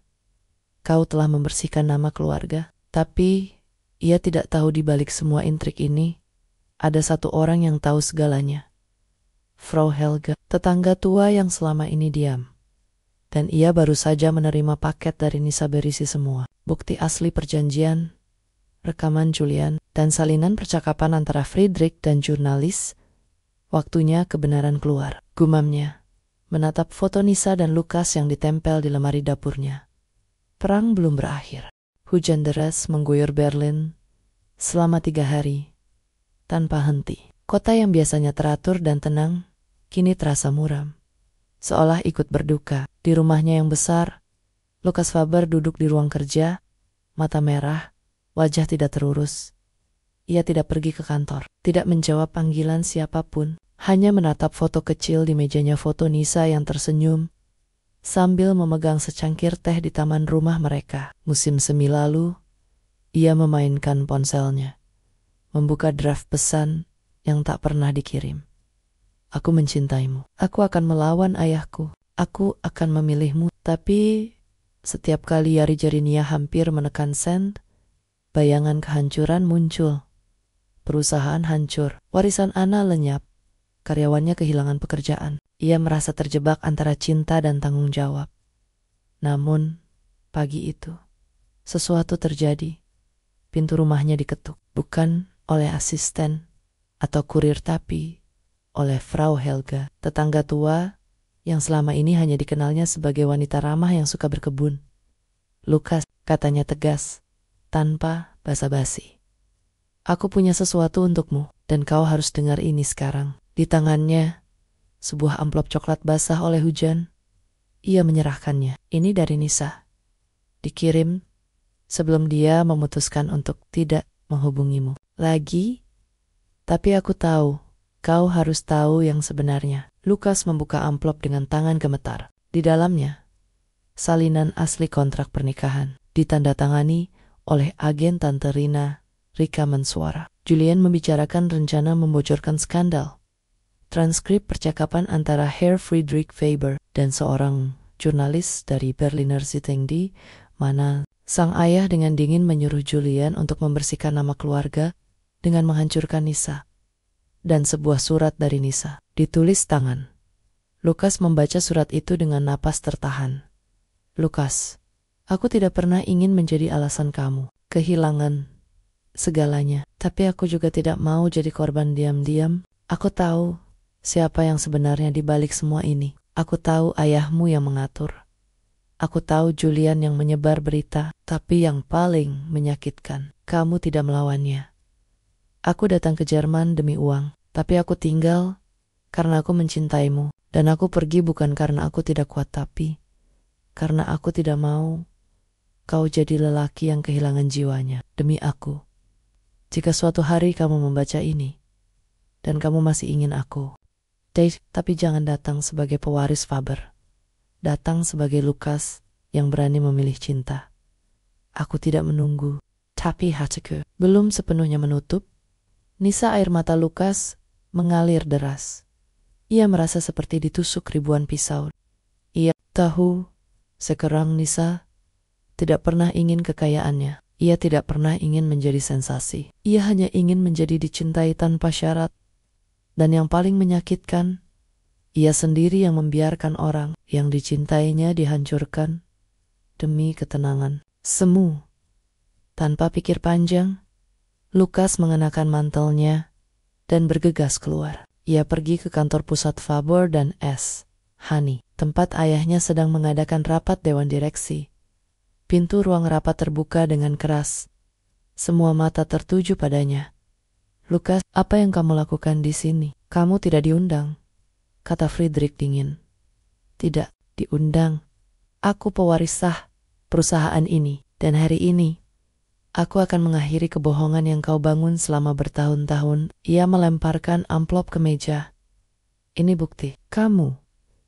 kau telah membersihkan nama keluarga." Tapi ia tidak tahu di balik semua intrik ini, ada satu orang yang tahu segalanya. Frau Helga, tetangga tua yang selama ini diam. Dan ia baru saja menerima paket dari Nisa berisi semua. Bukti asli perjanjian, rekaman Julian, dan salinan percakapan antara Friedrich dan jurnalis. Waktunya kebenaran keluar. Gumamnya menatap foto Nisa dan Lukas yang ditempel di lemari dapurnya. Perang belum berakhir. Hujan deras mengguyur Berlin selama 3 hari tanpa henti. Kota yang biasanya teratur dan tenang kini terasa muram, seolah ikut berduka. Di rumahnya yang besar, Lukas Faber duduk di ruang kerja, mata merah, wajah tidak terurus. Ia tidak pergi ke kantor, tidak menjawab panggilan siapapun, hanya menatap foto kecil di mejanya foto Nisa yang tersenyum sambil memegang secangkir teh di taman rumah mereka. Musim semi lalu, ia memainkan ponselnya, membuka draft pesan yang tak pernah dikirim. "Aku mencintaimu. Aku akan melawan ayahku. Aku akan memilihmu." Tapi setiap kali jari-jari Nia hampir menekan send, bayangan kehancuran muncul. Perusahaan hancur, warisan Anna lenyap, karyawannya kehilangan pekerjaan. Ia merasa terjebak antara cinta dan tanggung jawab. Namun, pagi itu, sesuatu terjadi. Pintu rumahnya diketuk, bukan oleh asisten atau kurir tapi oleh Frau Helga, tetangga tua yang selama ini hanya dikenalnya sebagai wanita ramah yang suka berkebun. "Lukas," katanya tegas, tanpa basa-basi. "Aku punya sesuatu untukmu, dan kau harus dengar ini sekarang." Di tangannya, sebuah amplop coklat basah oleh hujan. Ia menyerahkannya. "Ini dari Nisa. Dikirim sebelum dia memutuskan untuk tidak menghubungimu lagi. Tapi aku tahu, kau harus tahu yang sebenarnya." Lukas membuka amplop dengan tangan gemetar. Di dalamnya, salinan asli kontrak pernikahan, ditandatangani oleh agen Tante Rika Mensuara. Julian membicarakan rencana membocorkan skandal. Transkrip percakapan antara Herr Friedrich Faber dan seorang jurnalis dari Berliner Zeitung, di mana sang ayah dengan dingin menyuruh Julian untuk membersihkan nama keluarga dengan menghancurkan Nisa. Dan sebuah surat dari Nisa, ditulis tangan. Lukas membaca surat itu dengan napas tertahan. "Lukas, aku tidak pernah ingin menjadi alasan kamu kehilangan segalanya. Tapi aku juga tidak mau jadi korban diam-diam. Aku tahu siapa yang sebenarnya di balik semua ini. Aku tahu ayahmu yang mengatur. Aku tahu Julian yang menyebar berita. Tapi yang paling menyakitkan, kamu tidak melawannya. Aku datang ke Jerman demi uang, tapi aku tinggal karena aku mencintaimu. Dan aku pergi bukan karena aku tidak kuat, tapi karena aku tidak mau kau jadi lelaki yang kehilangan jiwanya. Demi aku, jika suatu hari kamu membaca ini, dan kamu masih ingin aku, tapi jangan datang sebagai pewaris Faber. Datang sebagai Lukas yang berani memilih cinta. Aku tidak menunggu, tapi hatiku belum sepenuhnya menutup." Nisa, air mata Lukas mengalir deras. Ia merasa seperti ditusuk ribuan pisau. Ia tahu sekarang Nisa tidak pernah ingin kekayaannya. Ia tidak pernah ingin menjadi sensasi. Ia hanya ingin menjadi dicintai tanpa syarat. Dan yang paling menyakitkan, ia sendiri yang membiarkan orang yang dicintainya dihancurkan demi ketenangan semu. Tanpa pikir panjang, Lukas mengenakan mantelnya dan bergegas keluar. Ia pergi ke kantor pusat Faber dan S. Hani, tempat ayahnya sedang mengadakan rapat dewan direksi. Pintu ruang rapat terbuka dengan keras. Semua mata tertuju padanya. "Lukas, apa yang kamu lakukan di sini? Kamu tidak diundang," kata Friedrich dingin. "Tidak diundang. Aku pewaris sah perusahaan ini, dan hari ini aku akan mengakhiri kebohongan yang kau bangun selama bertahun-tahun." Ia melemparkan amplop ke meja. "Ini bukti. Kamu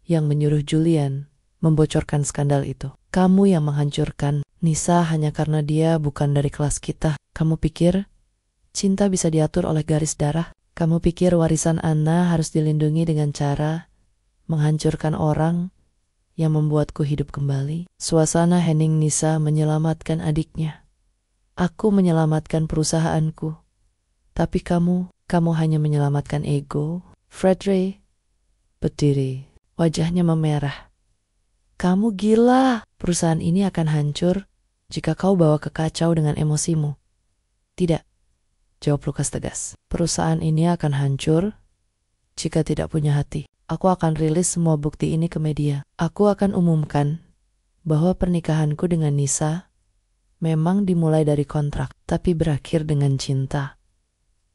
yang menyuruh Julian membocorkan skandal itu. Kamu yang menghancurkan Nisa hanya karena dia bukan dari kelas kita. Kamu pikir cinta bisa diatur oleh garis darah? Kamu pikir warisan Anna harus dilindungi dengan cara menghancurkan orang yang membuatku hidup kembali?" Suasana hening. Nisa menyelamatkan adiknya. "Aku menyelamatkan perusahaanku. Tapi kamu hanya menyelamatkan ego." Friedrich berdiri, wajahnya memerah. "Kamu gila. Perusahaan ini akan hancur jika kau bawa ke kacau dengan emosimu." "Tidak," jawab Lukas tegas. "Perusahaan ini akan hancur jika tidak punya hati. Aku akan rilis semua bukti ini ke media. Aku akan umumkan bahwa pernikahanku dengan Nisa memang dimulai dari kontrak, tapi berakhir dengan cinta.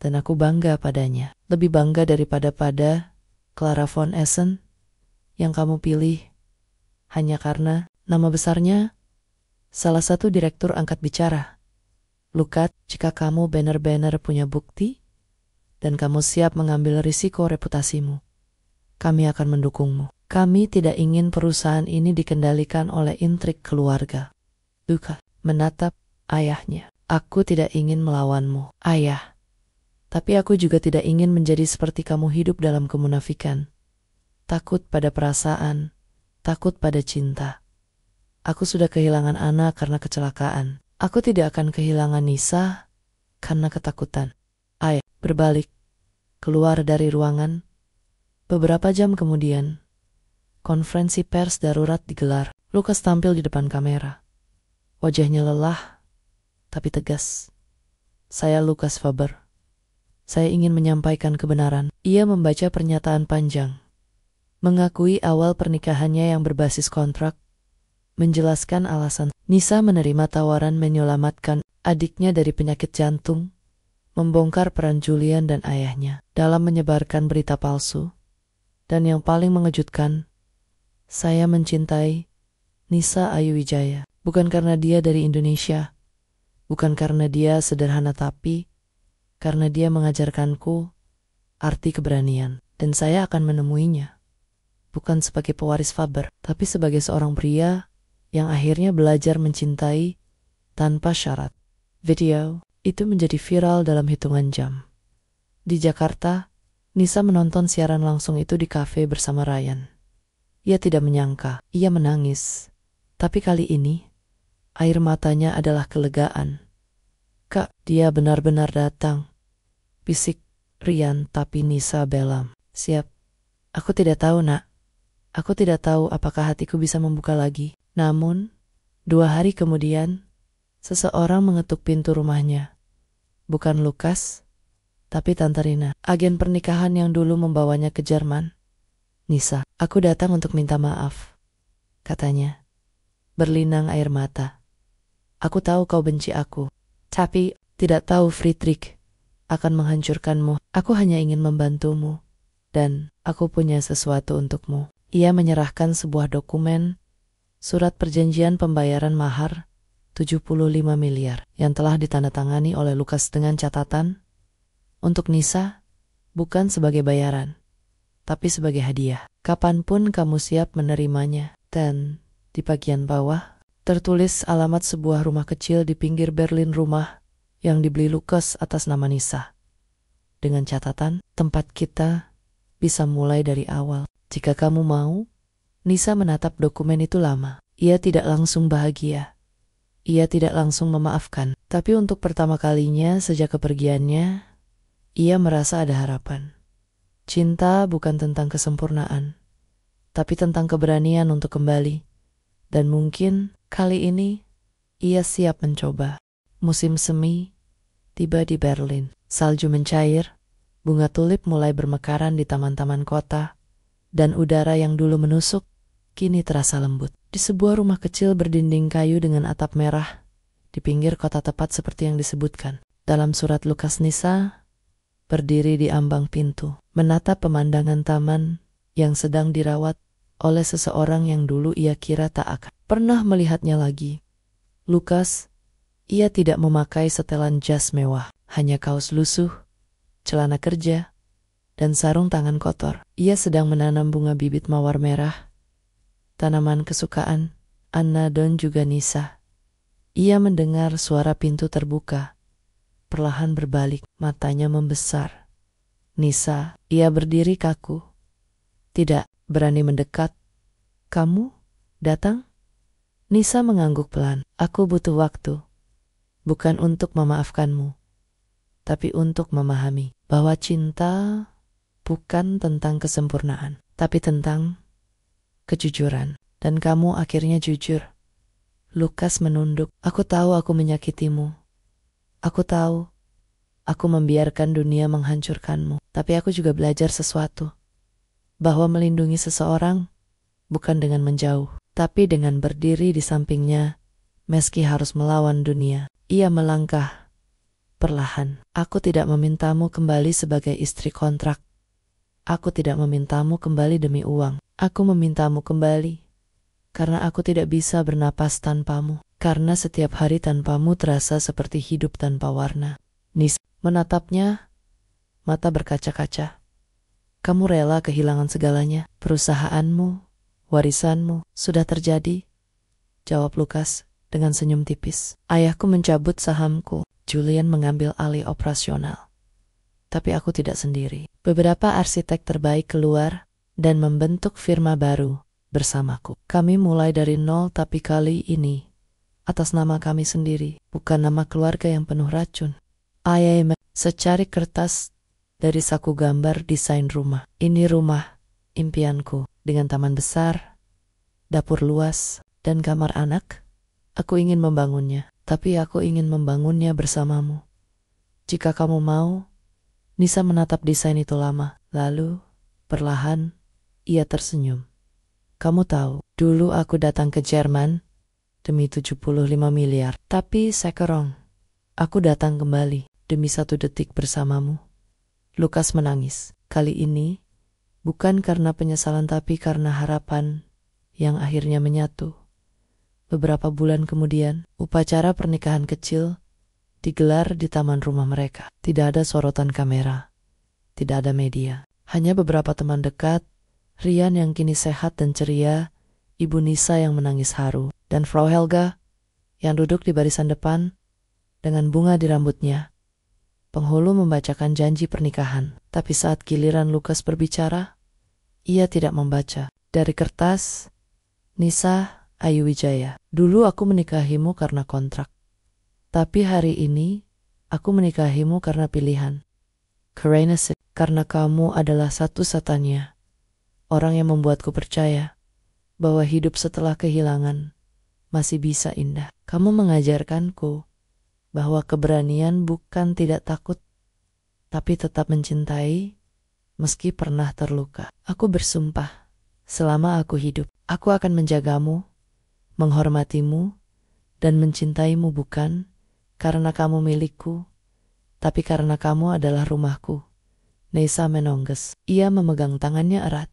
Dan aku bangga padanya. Lebih bangga daripada pada Clara von Essen yang kamu pilih hanya karena nama besarnya." Salah satu direktur angkat bicara. "Lukas, jika kamu benar-benar punya bukti dan kamu siap mengambil risiko reputasimu, kami akan mendukungmu. Kami tidak ingin perusahaan ini dikendalikan oleh intrik keluarga." Lukas menatap ayahnya. "Aku tidak ingin melawanmu, ayah. Tapi aku juga tidak ingin menjadi seperti kamu hidup dalam kemunafikan. Takut pada perasaan, takut pada cinta. Aku sudah kehilangan Anna karena kecelakaan. Aku tidak akan kehilangan Nisa karena ketakutan. Ayah berbalik, keluar dari ruangan. Beberapa jam kemudian, konferensi pers darurat digelar. Lukas tampil di depan kamera. Wajahnya lelah, tapi tegas. Saya Lukas Faber. Saya ingin menyampaikan kebenaran. Ia membaca pernyataan panjang. Mengakui awal pernikahannya yang berbasis kontrak. Menjelaskan alasan Nisa menerima tawaran menyelamatkan adiknya dari penyakit jantung. Membongkar peran Julian dan ayahnya dalam menyebarkan berita palsu. Dan yang paling mengejutkan, saya mencintai Nisa Ayu Wijaya. Bukan karena dia dari Indonesia. Bukan karena dia sederhana, tapi karena dia mengajarkanku arti keberanian. Dan saya akan menemuinya. Bukan sebagai pewaris Faber, tapi sebagai seorang pria yang akhirnya belajar mencintai tanpa syarat. Video itu menjadi viral dalam hitungan jam. Di Jakarta, Nisa menonton siaran langsung itu di kafe bersama Ryan. Ia tidak menyangka, ia menangis. Tapi kali ini, air matanya adalah kelegaan. Kak, dia benar-benar datang. Bisik Ryan, tapi Nisa belam. Siap. Aku tidak tahu, nak. Aku tidak tahu apakah hatiku bisa membuka lagi. Namun, 2 hari kemudian, seseorang mengetuk pintu rumahnya. Bukan Lukas, tapi Tante Rina, agen pernikahan yang dulu membawanya ke Jerman. Nisa, aku datang untuk minta maaf, katanya. Berlinang air mata. Aku tahu kau benci aku, tapi tidak tahu Friedrich akan menghancurkanmu. Aku hanya ingin membantumu, dan aku punya sesuatu untukmu. Ia menyerahkan sebuah dokumen, surat perjanjian pembayaran mahar 75 miliar yang telah ditandatangani oleh Lukas dengan catatan, untuk Nisa, bukan sebagai bayaran, tapi sebagai hadiah. Kapanpun kamu siap menerimanya. Dan di bagian bawah, tertulis alamat sebuah rumah kecil di pinggir Berlin, rumah yang dibeli Lukas atas nama Nisa. Dengan catatan, tempat kita bisa mulai dari awal. Jika kamu mau. Nisa menatap dokumen itu lama. Ia tidak langsung bahagia. Ia tidak langsung memaafkan. Tapi untuk pertama kalinya sejak kepergiannya, ia merasa ada harapan. Cinta bukan tentang kesempurnaan, tapi tentang keberanian untuk kembali. Dan mungkin kali ini ia siap mencoba. Musim semi tiba di Berlin. Salju mencair, bunga tulip mulai bermekaran di taman-taman kota, dan udara yang dulu menusuk kini terasa lembut. Di sebuah rumah kecil berdinding kayu dengan atap merah, di pinggir kota tepat seperti yang disebutkan dalam surat Lukas, Nisa berdiri di ambang pintu, menatap pemandangan taman yang sedang dirawat oleh seseorang yang dulu ia kira tak akan pernah melihatnya lagi. Lukas, ia tidak memakai setelan jas mewah, hanya kaos lusuh, celana kerja, dan sarung tangan kotor. Ia sedang menanam bunga bibit mawar merah, tanaman kesukaan Anna dan juga Nisa. Ia mendengar suara pintu terbuka, perlahan berbalik, matanya membesar. Nisa, ia berdiri kaku, tidak berani mendekat. Kamu datang? Nisa mengangguk pelan. Aku butuh waktu, bukan untuk memaafkanmu, tapi untuk memahami bahwa cinta bukan tentang kesempurnaan, tapi tentang kejujuran. Dan kamu akhirnya jujur. Lukas menunduk. Aku tahu aku menyakitimu. Aku tahu aku membiarkan dunia menghancurkanmu. Tapi aku juga belajar sesuatu. Bahwa melindungi seseorang bukan dengan menjauh, tapi dengan berdiri di sampingnya, meski harus melawan dunia. Ia melangkah perlahan. Aku tidak memintamu kembali sebagai istri kontrak. Aku tidak memintamu kembali demi uang. Aku memintamu kembali karena aku tidak bisa bernapas tanpamu. Karena setiap hari tanpamu terasa seperti hidup tanpa warna. Nisa menatapnya, mata berkaca-kaca. Kamu rela kehilangan segalanya. Perusahaanmu, warisanmu, sudah terjadi, jawab Lukas dengan senyum tipis. Ayahku mencabut sahamku. Julian mengambil alih operasional. Tapi aku tidak sendiri. Beberapa arsitek terbaik keluar dan membentuk firma baru bersamaku. Kami mulai dari nol, tapi kali ini atas nama kami sendiri, bukan nama keluarga yang penuh racun. secari kertas dari saku gambar desain rumah. Ini rumah impianku dengan taman besar, dapur luas, dan kamar anak. Aku ingin membangunnya, tapi aku ingin membangunnya bersamamu. Jika kamu mau. Nisa menatap desain itu lama, lalu perlahan ia tersenyum. Kamu tahu, dulu aku datang ke Jerman demi 75 miliar. Tapi sekarang, aku datang kembali demi 1 detik bersamamu. Lukas menangis. Kali ini, bukan karena penyesalan tapi karena harapan yang akhirnya menyatu. Beberapa bulan kemudian, upacara pernikahan kecil digelar di taman rumah mereka. Tidak ada sorotan kamera, tidak ada media. Hanya beberapa teman dekat, Rian yang kini sehat dan ceria, Ibu Nisa yang menangis haru, dan Frau Helga yang duduk di barisan depan dengan bunga di rambutnya. Penghulu membacakan janji pernikahan, tapi saat giliran Lukas berbicara, ia tidak membaca. Dari kertas, Nisa Ayu Wijaya, dulu aku menikahimu karena kontrak. Tapi hari ini, aku menikahimu karena pilihan. Karena kamu adalah satu-satunya orang yang membuatku percaya bahwa hidup setelah kehilangan masih bisa indah. Kamu mengajarkanku bahwa keberanian bukan tidak takut, tapi tetap mencintai meski pernah terluka. Aku bersumpah, selama aku hidup, aku akan menjagamu, menghormatimu, dan mencintaimu bukan karena kamu milikku, tapi karena kamu adalah rumahku. Nisa menongges. Ia memegang tangannya erat.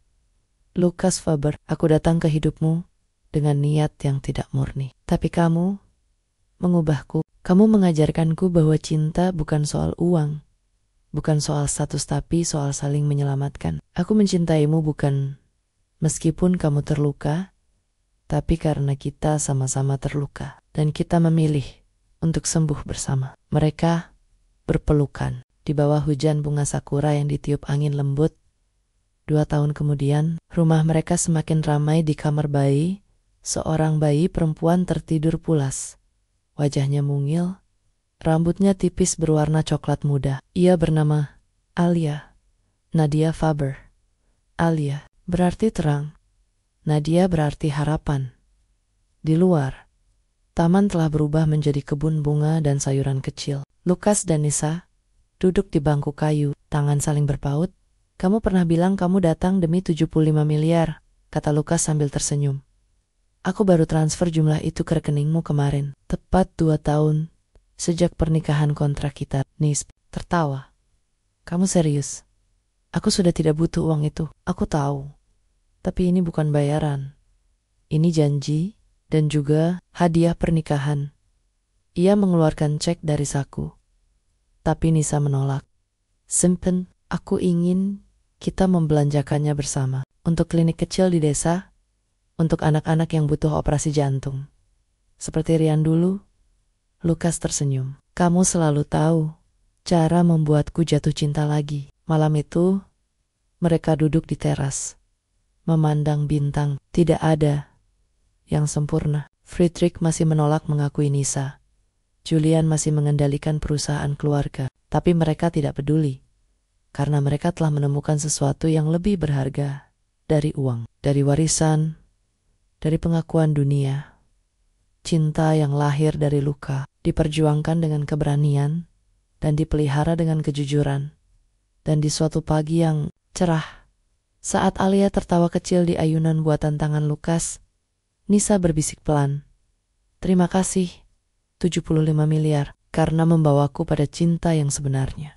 Lukas Faber, aku datang ke hidupmu dengan niat yang tidak murni. Tapi kamu mengubahku. Kamu mengajarkanku bahwa cinta bukan soal uang, bukan soal status tapi soal saling menyelamatkan. Aku mencintaimu bukan meskipun kamu terluka, tapi karena kita sama-sama terluka. Dan kita memilih untuk sembuh bersama. Mereka berpelukan di bawah hujan bunga sakura yang ditiup angin lembut. 2 tahun kemudian, rumah mereka semakin ramai di kamar bayi. Seorang bayi perempuan tertidur pulas. Wajahnya mungil, rambutnya tipis berwarna coklat muda. Ia bernama Alia, Nadia Faber. Alia berarti terang, Nadia berarti harapan. Di luar, taman telah berubah menjadi kebun bunga dan sayuran kecil. Lukas dan Nisa duduk di bangku kayu, tangan saling berpaut. Kamu pernah bilang kamu datang demi 75 miliar, kata Lukas sambil tersenyum. Aku baru transfer jumlah itu ke rekeningmu kemarin. Tepat 2 tahun sejak pernikahan kontrak kita. Nis tertawa. Kamu serius? Aku sudah tidak butuh uang itu. Aku tahu. Tapi ini bukan bayaran. Ini janji. Dan juga hadiah pernikahan. Ia mengeluarkan cek dari saku. Tapi Nisa menolak. Simpen, aku ingin kita membelanjakannya bersama. Untuk klinik kecil di desa, untuk anak-anak yang butuh operasi jantung. Seperti Rian dulu, Lukas tersenyum. Kamu selalu tahu cara membuatku jatuh cinta lagi. Malam itu, mereka duduk di teras, memandang bintang. Tidak ada yang sempurna. Friedrich masih menolak mengakui Nisa. Julian masih mengendalikan perusahaan keluarga. Tapi mereka tidak peduli. Karena mereka telah menemukan sesuatu yang lebih berharga dari uang. Dari warisan, dari pengakuan dunia. Cinta yang lahir dari luka, diperjuangkan dengan keberanian, dan dipelihara dengan kejujuran. Dan di suatu pagi yang cerah, saat Alia tertawa kecil di ayunan buatan tangan Lukas, Nisa berbisik pelan, terima kasih 75 miliar karena membawaku pada cinta yang sebenarnya.